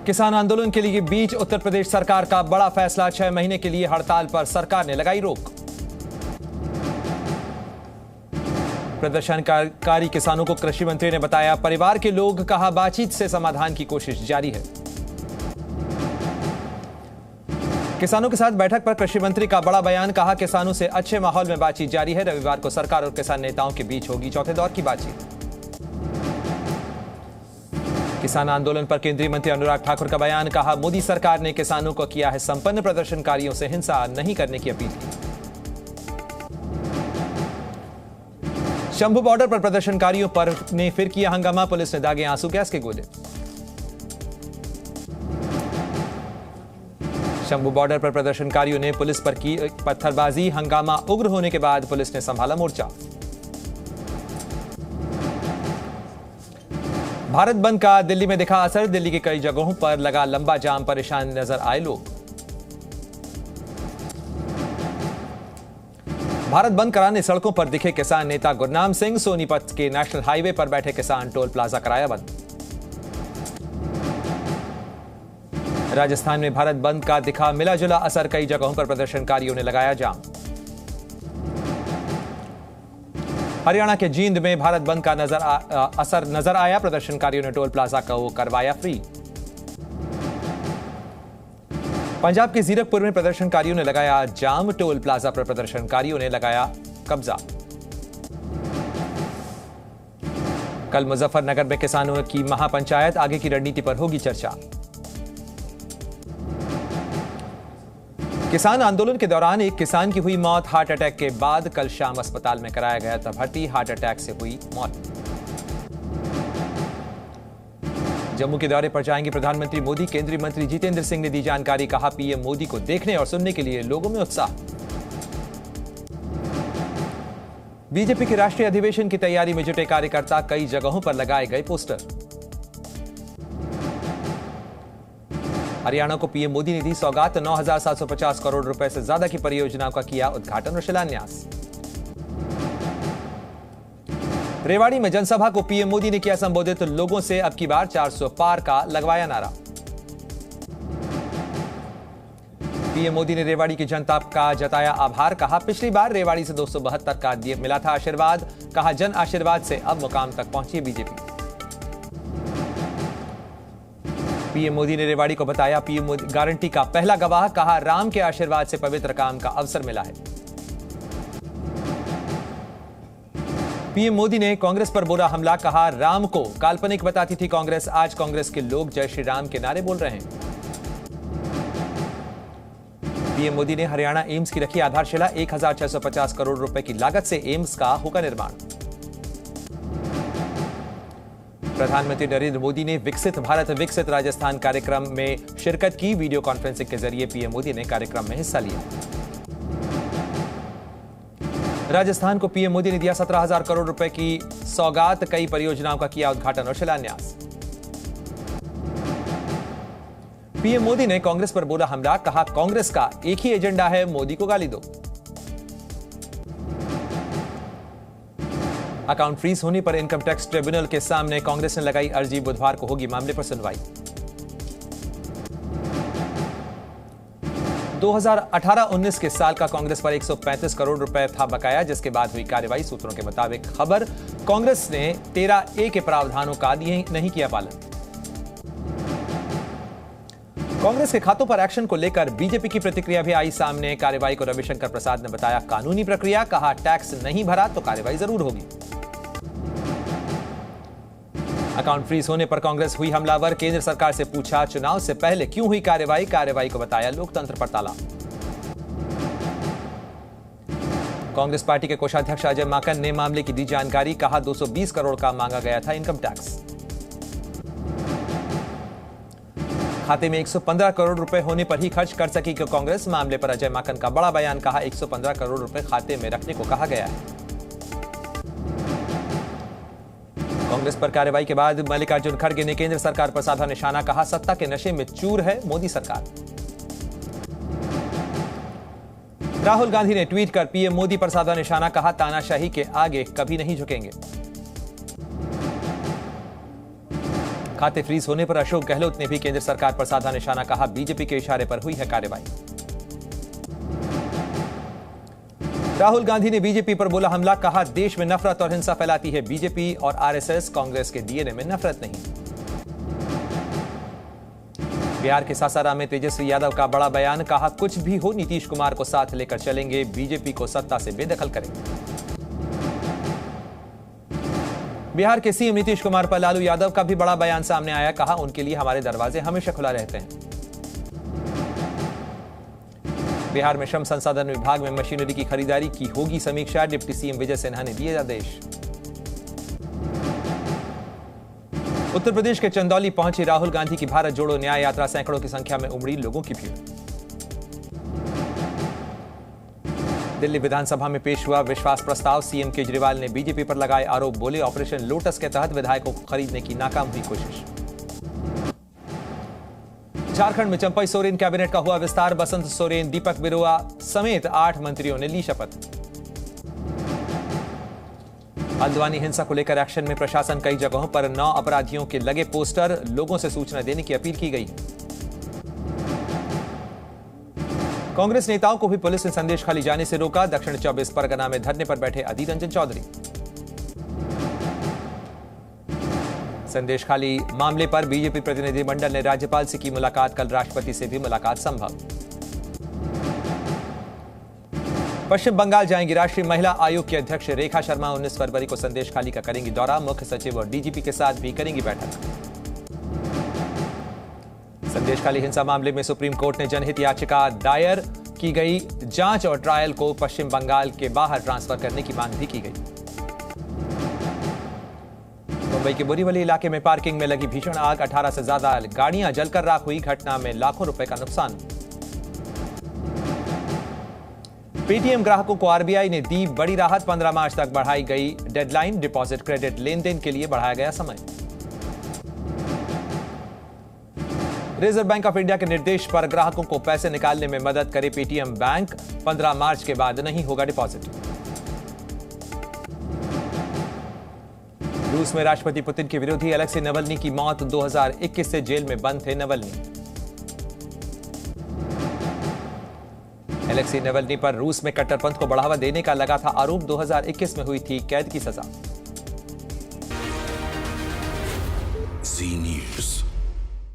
किसान आंदोलन के लिए बीच उत्तर प्रदेश सरकार का बड़ा फैसला। 6 महीने के लिए हड़ताल पर सरकार ने लगाई रोक। प्रदर्शनकारी किसानों को कृषि मंत्री ने बताया परिवार के लोग, कहा बातचीत से समाधान की कोशिश जारी है। किसानों के साथ बैठक पर कृषि मंत्री का बड़ा बयान, कहा किसानों से अच्छे माहौल में बातचीत जारी है। रविवार को सरकार और किसान नेताओं के बीच होगी चौथे दौर की बातचीत। किसान आंदोलन पर केंद्रीय मंत्री अनुराग ठाकुर का बयान, कहा मोदी सरकार ने किसानों को किया है संपन्न, प्रदर्शनकारियों से हिंसा नहीं करने की अपील की। शंभू बॉर्डर पर प्रदर्शनकारियों पर ने फिर किया हंगामा, पुलिस ने दागे आंसू गैस के गोले। शंभू बॉर्डर पर प्रदर्शनकारियों ने पुलिस पर की पत्थरबाजी, हंगामा उग्र होने के बाद पुलिस ने संभाला मोर्चा। भारत बंद का दिल्ली में दिखा असर, दिल्ली की कई जगहों पर लगा लंबा जाम, परेशान नजर आए लोग। भारत बंद कराने सड़कों पर दिखे किसान नेता गुरनाम सिंह, सोनीपत के नेशनल हाईवे पर बैठे किसान, टोल प्लाजा कराया बंद। राजस्थान में भारत बंद का दिखा मिला जुला असर, कई जगहों पर प्रदर्शनकारियों ने लगाया जाम। हरियाणा के जींद में भारत बंद का असर नजर आया, प्रदर्शनकारियों ने टोल प्लाजा को करवाया फ्री। पंजाब के जीरकपुर में प्रदर्शनकारियों ने लगाया जाम, टोल प्लाजा पर प्रदर्शनकारियों ने लगाया कब्जा। कल मुजफ्फरनगर में किसानों की महापंचायत, आगे की रणनीति पर होगी चर्चा। किसान आंदोलन के दौरान एक किसान की हुई मौत, हार्ट अटैक के बाद कल शाम अस्पताल में कराया गया था भर्ती, हार्ट अटैक से हुई मौत। जम्मू के दौरे पर जाएंगे प्रधानमंत्री मोदी, केंद्रीय मंत्री जितेंद्र सिंह ने दी जानकारी, कहा पीएम मोदी को देखने और सुनने के लिए लोगों में उत्साह। बीजेपी के राष्ट्रीय अधिवेशन की तैयारी में जुटे कार्यकर्ता, कई जगहों पर लगाए गए पोस्टर। हरियाणा को पीएम मोदी ने दी सौगात, 9,750 करोड़ रुपए से ज्यादा की परियोजनाओं का किया उद्घाटन और शिलान्यास। रेवाड़ी में जनसभा को पीएम मोदी ने किया संबोधित, लोगों से अब की बार 400 पार का लगवाया नारा। पीएम मोदी ने रेवाड़ी की जनता का जताया आभार, कहा पिछली बार रेवाड़ी से 272 का मिला था आशीर्वाद, कहा जन आशीर्वाद से अब मुकाम तक पहुंची बीजेपी। पीएम मोदी ने रेवाड़ी को बताया पीएम मोदी गारंटी का पहला गवाह, कहा राम के आशीर्वाद से पवित्र काम का अवसर मिला है। पीएम मोदी ने कांग्रेस पर बोला हमला, कहा राम को काल्पनिक बताती थी कांग्रेस, आज कांग्रेस के लोग जय श्री राम के नारे बोल रहे हैं। पीएम मोदी ने हरियाणा एम्स की रखी आधारशिला, 1,650 करोड़ रुपए की लागत से एम्स का होगा निर्माण। प्रधानमंत्री नरेंद्र मोदी ने विकसित भारत विकसित राजस्थान कार्यक्रम में शिरकत की, वीडियो कॉन्फ्रेंसिंग के जरिए पीएम मोदी ने कार्यक्रम में हिस्सा लिया। राजस्थान को पीएम मोदी ने दिया 17,000 करोड़ रुपए की सौगात, कई परियोजनाओं का किया उद्घाटन और शिलान्यास। पीएम मोदी ने कांग्रेस पर बोला हमला, कहा कांग्रेस का एक ही एजेंडा है, मोदी को गाली दो। अकाउंट फ्रीज होने पर इनकम टैक्स ट्रिब्यूनल के सामने कांग्रेस ने लगाई अर्जी, बुधवार को होगी मामले पर सुनवाई। 2018-19 के साल का कांग्रेस पर 135 करोड़ रुपए था बकाया, जिसके बाद हुई कार्रवाई। सूत्रों के मुताबिक खबर, कांग्रेस ने 13A के प्रावधानों का नहीं किया पालन। कांग्रेस के खातों पर एक्शन को लेकर बीजेपी की प्रतिक्रिया भी आई सामने, कार्रवाई को रविशंकर प्रसाद ने बताया कानूनी प्रक्रिया, कहा टैक्स नहीं भरा तो कार्रवाई जरूर होगी। अकाउंट फ्रीज होने पर कांग्रेस हुई हमलावर, केंद्र सरकार से पूछा चुनाव से पहले क्यों हुई कार्रवाई, कार्रवाई को बताया लोकतंत्र पर ताला। कांग्रेस पार्टी के कोषाध्यक्ष अजय माकन ने मामले की दी जानकारी, कहा 220 करोड़ का मांगा गया था इनकम टैक्स। खाते में 115 करोड़ रुपए होने पर ही खर्च कर सकी कांग्रेस, मामले पर अजय माकन का बड़ा बयान, कहा 115 करोड़ रुपए खाते में रखने को कहा गया है। कांग्रेस पर कार्रवाई के बाद मल्लिकार्जुन खड़गे ने केंद्र सरकार पर साधा निशाना, कहा सत्ता के नशे में चूर है मोदी सरकार। राहुल गांधी ने ट्वीट कर पीएम मोदी पर साधा निशाना, कहा तानाशाही के आगे कभी नहीं झुकेंगे। खाते फ्रीज होने पर अशोक गहलोत ने भी केंद्र सरकार पर साधा निशाना, कहा बीजेपी के इशारे पर हुई है कार्रवाई। राहुल गांधी ने बीजेपी पर बोला हमला, कहा देश में नफरत और हिंसा फैलाती है बीजेपी और आरएसएस, कांग्रेस के डीएनए में नफरत नहीं। बिहार के सासाराम में तेजस्वी यादव का बड़ा बयान, कहा कुछ भी हो नीतीश कुमार को साथ लेकर चलेंगे, बीजेपी को सत्ता से बेदखल करेंगे। बिहार के सीएम नीतीश कुमार पर लालू यादव का भी बड़ा बयान सामने आया, कहा उनके लिए हमारे दरवाजे हमेशा खुला रहते हैं। बिहार में श्रम संसाधन विभाग में मशीनरी की खरीदारी की होगी समीक्षा, डिप्टी सीएम विजय सिन्हा ने दिए आदेश। उत्तर प्रदेश के चंदौली पहुंची राहुल गांधी की भारत जोड़ो न्याय यात्रा, सैकड़ों की संख्या में उमड़ी लोगों की भीड़। दिल्ली विधानसभा में पेश हुआ विश्वास प्रस्ताव, सीएम केजरीवाल ने बीजेपी पर लगाए आरोप, बोले ऑपरेशन लोटस के तहत विधायकों को खरीदने की नाकाम हुई कोशिश। झारखंड में चंपई सोरेन कैबिनेट का हुआ विस्तार, बसंत सोरेन, दीपक बिरुआ समेत 8 मंत्रियों ने ली शपथ। हल्द्वानी हिंसा को लेकर एक्शन में प्रशासन, कई जगहों पर 9 अपराधियों के लगे पोस्टर, लोगों से सूचना देने की अपील की गई। कांग्रेस नेताओं को भी पुलिस ने संदेश खाली जाने से रोका, दक्षिण 24 परगना में धरने पर बैठे अधीर रंजन चौधरी। संदेश खाली मामले पर बीजेपी प्रतिनिधिमंडल ने राज्यपाल से की मुलाकात, कल राष्ट्रपति से भी मुलाकात संभव। पश्चिम बंगाल जाएंगी राष्ट्रीय महिला आयोग की अध्यक्ष रेखा शर्मा, 19 फरवरी को संदेश खाली का करेंगी दौरा, मुख्य सचिव और डीजीपी के साथ भी करेंगी बैठक। संदेश खाली हिंसा मामले में सुप्रीम कोर्ट ने जनहित याचिका दायर की गई, जांच और ट्रायल को पश्चिम बंगाल के बाहर ट्रांसफर करने की मांग भी की गई। मुंबई के बोरीवली इलाके में पार्किंग में लगी भीषण आग, 18 से ज्यादा गाड़ियां जलकर राख हुई, घटना में लाखों रुपए का नुकसान। पेटीएम ग्राहकों को आरबीआई ने दी बड़ी राहत, 15 मार्च तक बढ़ाई गई डेडलाइन, डिपॉजिट क्रेडिट लेन देन के लिए बढ़ाया गया समय। रिजर्व बैंक ऑफ इंडिया के निर्देश पर ग्राहकों को पैसे निकालने में मदद करे पेटीएम बैंक, 15 मार्च के बाद नहीं होगा डिपॉजिट। रूस में राष्ट्रपति पुतिन के विरोधी अलेक्सी नवल्नी की मौत, 2021 से जेल में बंद थे नवल्नी। अलेक्सी नवल्नी पर रूस में कट्टरपंथ को बढ़ावा देने का लगा था आरोप, 2021 में हुई थी कैद की सजा।